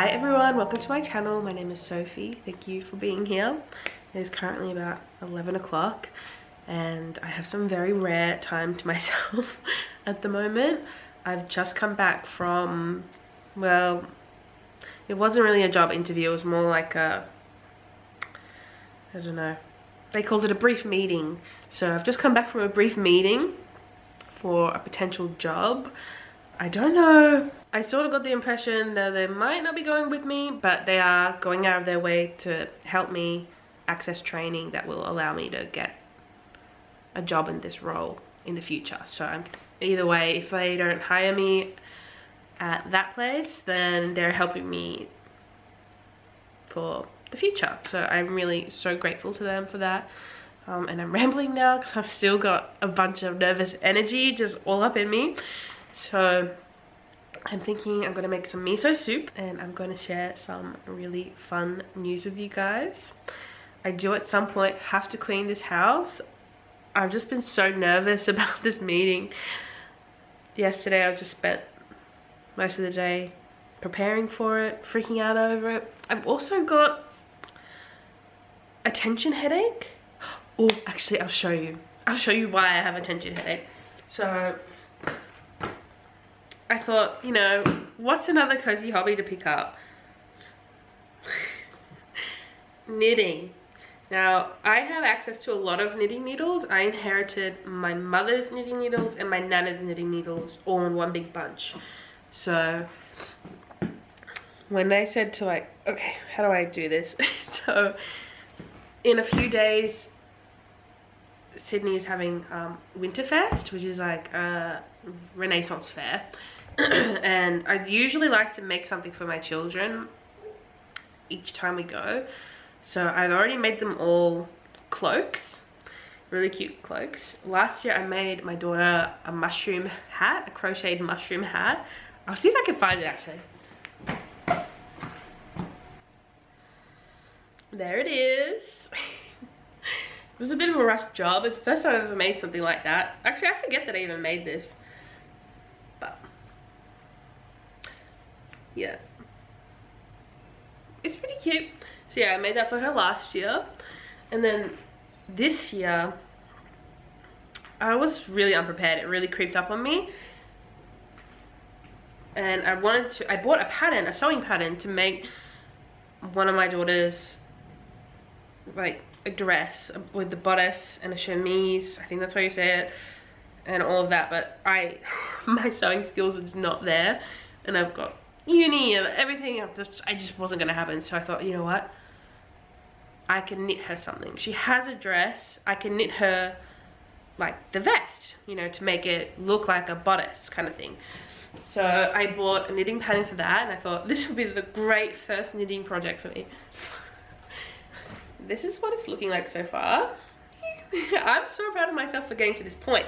Hi everyone, welcome to my channel. My name is Sophie. Thank you for being here. It is currently about 11 o'clock and I have some very rare time to myself at the moment. I've just come back from, well, it wasn't really a job interview, it was more like a, I don't know, they called it a brief meeting. So I've just come back from a brief meeting for a potential job. I don't know, I sort of got the impression that they might not be going with me, but they are going out of their way to help me access training that will allow me to get a job in this role in the future. So either way, if they don't hire me at that place, then they're helping me for the future. So I'm really so grateful to them for that. And I'm rambling now because I've still got a bunch of nervous energy just all up in me. So I'm thinking I'm going to make some miso soup and I'm going to share some really fun news with you guys. I do at some point have to clean this house. I've just been so nervous about this meeting. Yesterday I just spent most of the day preparing for it, freaking out over it. I've also got a tension headache. Oh, actually I'll show you why I have a tension headache. So I thought, you know, what's another cozy hobby to pick up? Knitting. Now, I have access to a lot of knitting needles. I inherited my mother's knitting needles and my nana's knitting needles all in one big bunch. So when they said to like, okay, how do I do this? So in a few days, Sydney is having Winterfest, which is like a Renaissance fair. And I usually like to make something for my children each time we go. So I've already made them all cloaks, really cute cloaks. Last year I made my daughter a mushroom hat, a crocheted mushroom hat. I'll see if I can find it actually. There it is. It was a bit of a rush job. It's the first time I've ever made something like that. Actually, I forget that I even made this. But yeah, it's pretty cute. So yeah, I made that for her last year. And then this year, I was really unprepared. It really creeped up on me. And I bought a pattern, a sewing pattern, to make one of my daughters like a dress with the bodice and a chemise, I think that's how you say it, and all of that. But my sewing skills are just not there, and I've got uni and everything. I just wasn't gonna happen. So I thought, you know what, I can knit her something. She has a dress, I can knit her like the vest, you know, to make it look like a bodice kind of thing. So I bought a knitting pattern for that, and I thought this would be the great first knitting project for me. This is what it's looking like so far. I'm so proud of myself for getting to this point.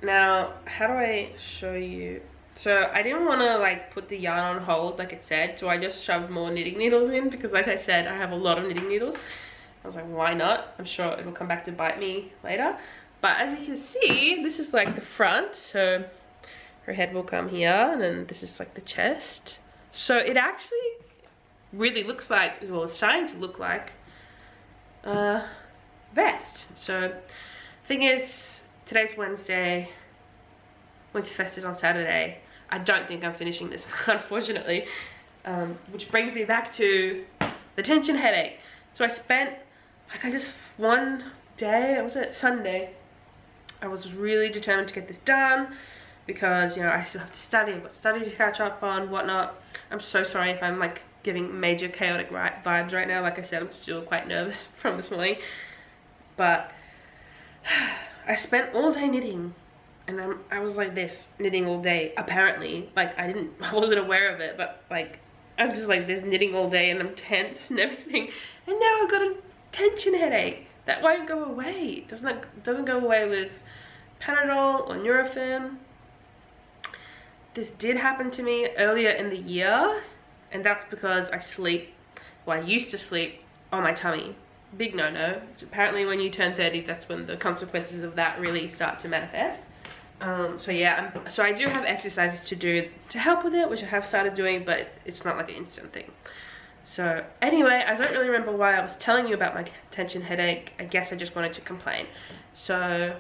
Now, how do I show you? So I didn't want to like put the yarn on hold like it said, so I just shoved more knitting needles in because like I said, I have a lot of knitting needles. I was like, why not? I'm sure it'll come back to bite me later. But as you can see, this is like the front. So her head will come here, and then this is like the chest. So it actually really looks like, well, it's starting to look like vest. So thing is, today's Wednesday, Winterfest is on Saturday. I don't think I'm finishing this, unfortunately, which brings me back to the tension headache. So I spent like one day, was it Sunday, I was really determined to get this done because, you know, I still have to study. I've got study to catch up on, whatnot. I'm so sorry if I'm like giving major chaotic vibes right now. Like I said, I'm still quite nervous from this morning. But I spent all day knitting, and I was like this, knitting all day, apparently. Like I wasn't aware of it, but like I'm just like this knitting all day, and I'm tense and everything. And now I've got a tension headache that won't go away. It doesn't go away with Panadol or Nurofen. This did happen to me earlier in the year, and that's because I used to sleep on my tummy. Big no-no. Apparently when you turn 30, that's when the consequences of that really start to manifest. So yeah, so I do have exercises to do to help with it, which I have started doing, but it's not like an instant thing. So anyway, I don't really remember why I was telling you about my tension headache. I guess I just wanted to complain. So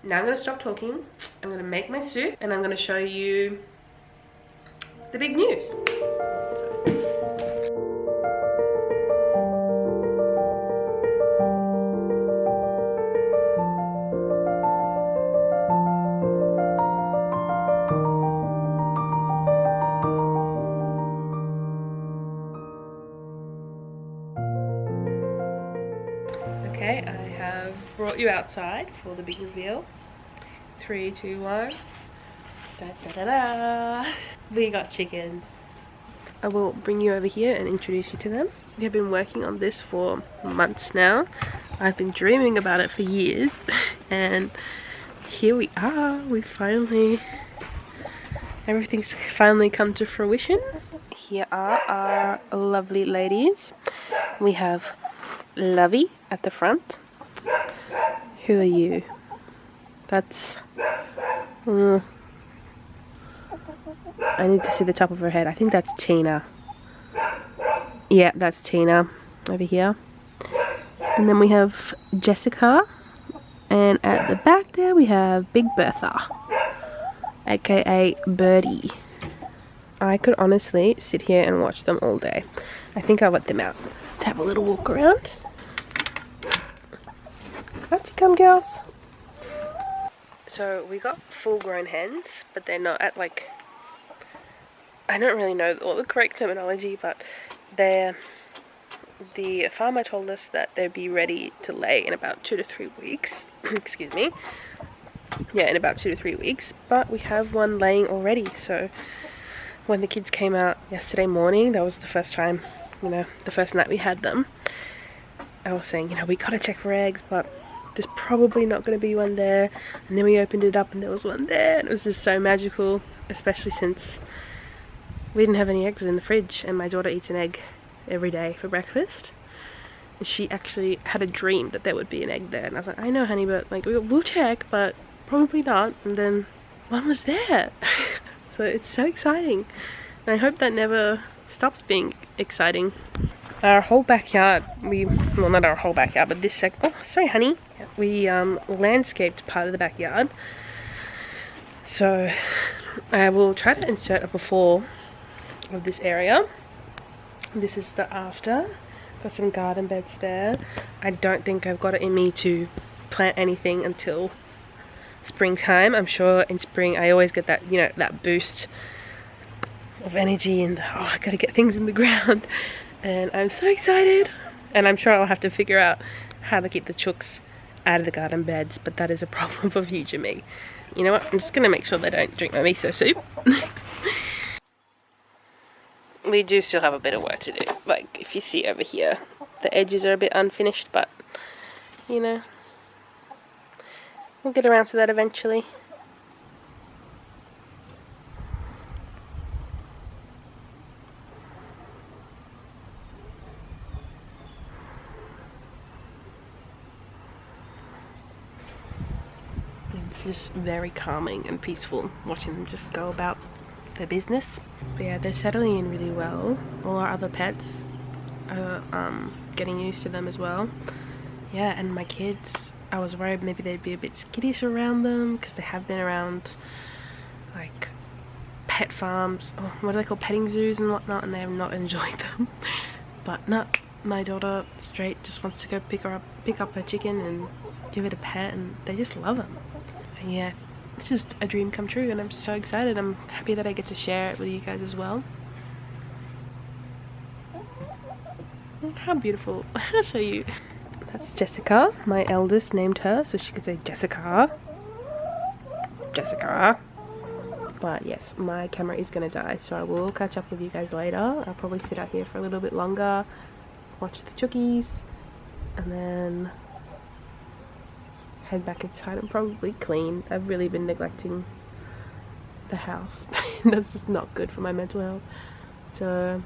now I'm gonna stop talking. I'm gonna make my soup and I'm gonna show you the big news. Okay, I have brought you outside for the big reveal. 3, 2, 1. Da, da, da, da. We got chickens. I will bring you over here and introduce you to them. We have been working on this for months now. I've been dreaming about it for years and here we are. Everything's finally come to fruition. Here are our lovely ladies. We have Lovey at the front. Who are you? That's... I need to see the top of her head. I think that's Tina. Yeah, that's Tina over here. And then we have Jessica. And at the back there we have Big Bertha, aka Birdie. I could honestly sit here and watch them all day. I think I'll let them out to have a little walk around. Out you come, girls. So we got full-grown hens, but they're not at like... I don't really know all the correct terminology, but the farmer told us that they'd be ready to lay in about 2 to 3 weeks. Excuse me. Yeah, in about 2 to 3 weeks. But we have one laying already. So when the kids came out yesterday morning, that was the first time, you know, the first night we had them. I was saying, you know, we gotta check for eggs, but there's probably not going to be one there. And then we opened it up and there was one there. And it was just so magical, especially since we didn't have any eggs in the fridge and my daughter eats an egg every day for breakfast. And she actually had a dream that there would be an egg there. And I was like, I know, honey, but like we'll check, but probably not. And then one was there. So it's so exciting. And I hope that never stops being exciting. Our whole backyard, well, not our whole backyard, but this oh, sorry, honey. We landscaped part of the backyard. So I will try to insert a before of this area. This is the after. Got some garden beds there. I don't think I've got it in me to plant anything until springtime. I'm sure in spring I always get that, you know, that boost of energy and oh, I gotta get things in the ground. And I'm so excited. And I'm sure I'll have to figure out how to keep the chooks out of the garden beds, but that is a problem for future me. You know what? I'm just gonna make sure they don't drink my miso soup. We do still have a bit of work to do. Like, if you see over here, the edges are a bit unfinished, but, you know, we'll get around to that eventually. It's just very calming and peaceful watching them just go about their business. But yeah, they're settling in really well. All our other pets are getting used to them as well. Yeah, and my kids, I was worried maybe they'd be a bit skittish around them because they have been around like pet farms, or what do they call, petting zoos and whatnot, and they have not enjoyed them. But no, my daughter straight just wants to go pick up her chicken and give it a pet, and they just love them. And yeah, it's just a dream come true and I'm so excited. I'm happy that I get to share it with you guys as well. Look how beautiful. I'll show you. That's Jessica. My eldest named her so she could say Jessica. Jessica. But yes, my camera is gonna die, so I will catch up with you guys later. I'll probably sit out here for a little bit longer, watch the chookies, and then head back inside and probably clean. I've really been neglecting the house. That's just not good for my mental health. So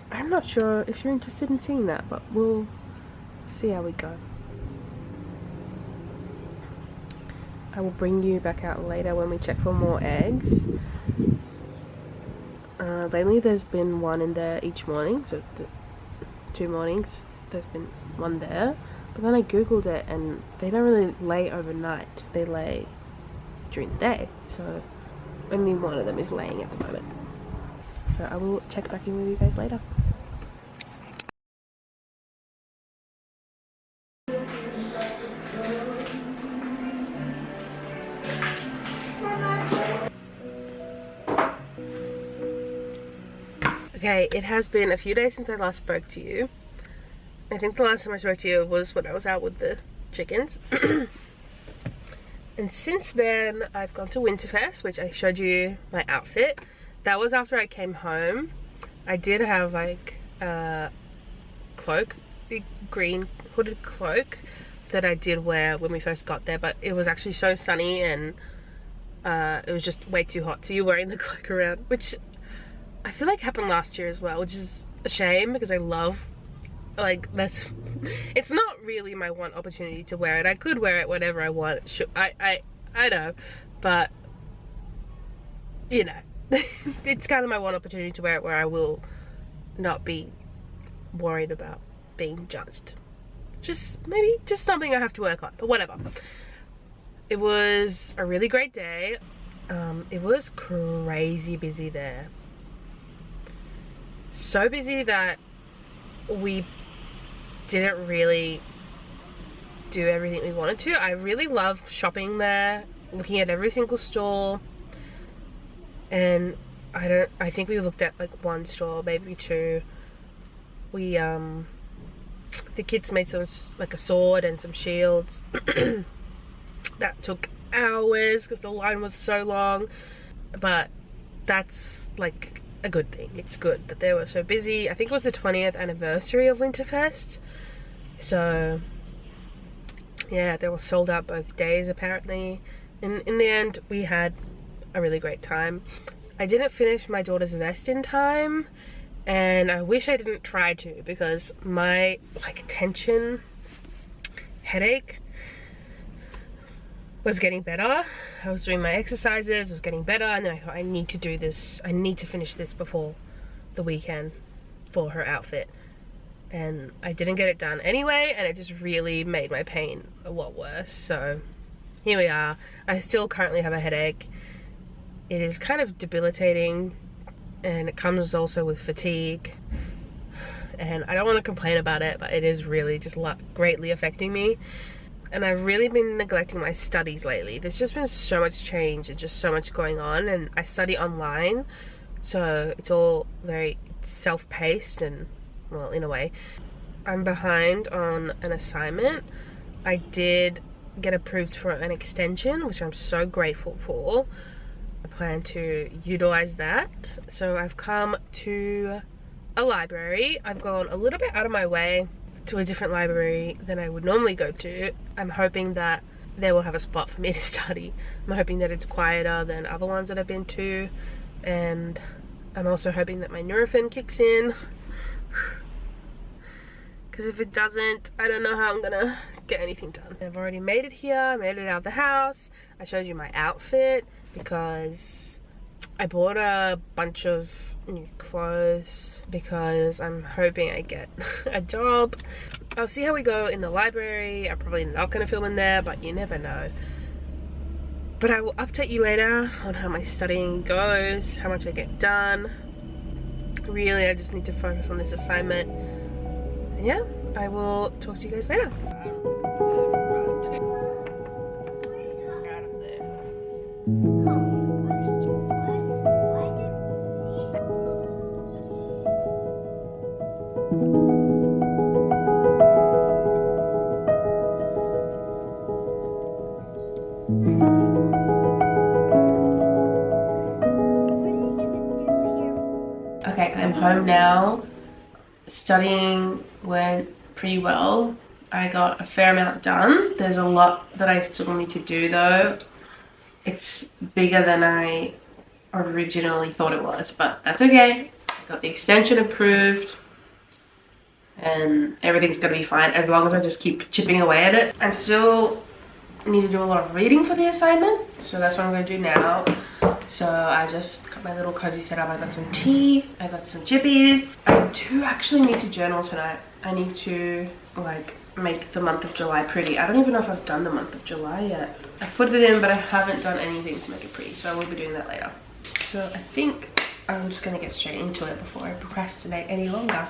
I'm not sure if you're interested in seeing that, but we'll see how we go. I will bring you back out later when we check for more eggs. Lately there's been one in there each morning, so 2 mornings there's been one there, but then I googled it and they don't really lay overnight, they lay during the day, so only one of them is laying at the moment. So I will check back in with you guys later. Okay, it has been a few days since I last spoke to you. I think the last time I spoke to you was when I was out with the chickens. And since then, I've gone to Winterfest, which I showed you my outfit. That was after I came home. I did have like a cloak, big green hooded cloak that I did wear when we first got there, but it was actually so sunny and it was just way too hot to be wearing the cloak around, which I feel like happened last year as well, which is a shame because I love, like, it's not really my one opportunity to wear it. I could wear it whenever I want. I know, but you know, it's kind of my one opportunity to wear it where I will not be worried about being judged. Maybe just something I have to work on, but whatever. It was a really great day. It was crazy busy there. So busy that we didn't really do everything we wanted to. I really loved shopping there, looking at every single store, and I think we looked at like 1 store, maybe 2. We the kids made some, like a sword and some shields. That took hours because the line was so long, but that's like a good thing. It's good that they were so busy. I think it was the 20th anniversary of Winterfest, so yeah, they were sold out both days apparently. In the end, we had a really great time. I didn't finish my daughter's vest in time, and I wish I didn't try to, because my like tension headache was getting better. I was doing my exercises, was getting better, and then I thought I need to do this. I need to finish this before the weekend for her outfit. And I didn't get it done anyway, and it just really made my pain a lot worse. So here we are. I still currently have a headache. It is kind of debilitating, and it comes also with fatigue. And I don't want to complain about it, but it is really just greatly affecting me. And I've really been neglecting my studies lately. There's just been so much change and just so much going on, and I study online, so it's all very self-paced and, well, in a way. I'm behind on an assignment. I did get approved for an extension, which I'm so grateful for. I plan to utilize that. So I've come to a library. I've gone a little bit out of my way to a different library than I would normally go to. I'm hoping that they will have a spot for me to study. I'm hoping that it's quieter than other ones that I've been to, and I'm also hoping that my Nurofen kicks in, because if it doesn't, I don't know how I'm gonna get anything done. I've already made it here. I made it out of the house. I showed you my outfit because I bought a bunch of new clothes because I'm hoping I get a job. I'll see how we go in the library. I'm probably not going to film in there, but you never know. But I will update you later on how my studying goes, how much I get done. Really, I just need to focus on this assignment. And yeah, I will talk to you guys later. Okay, I'm home now. Studying went pretty well. I got a fair amount done. There's a lot that I still need to do though. It's bigger than I originally thought it was, but that's okay. I got the extension approved and everything's gonna be fine as long as I just keep chipping away at it. I'm still need to do a lot of reading for the assignment, so that's what I'm going to do now. So I just got my little cozy set up. I got some tea, I got some chippies. I do actually need to journal tonight. I need to like make the month of July pretty. I don't even know if I've done the month of July yet. I put it in, but I haven't done anything to make it pretty, so I will be doing that later. So I think I'm just gonna get straight into it before I procrastinate any longer.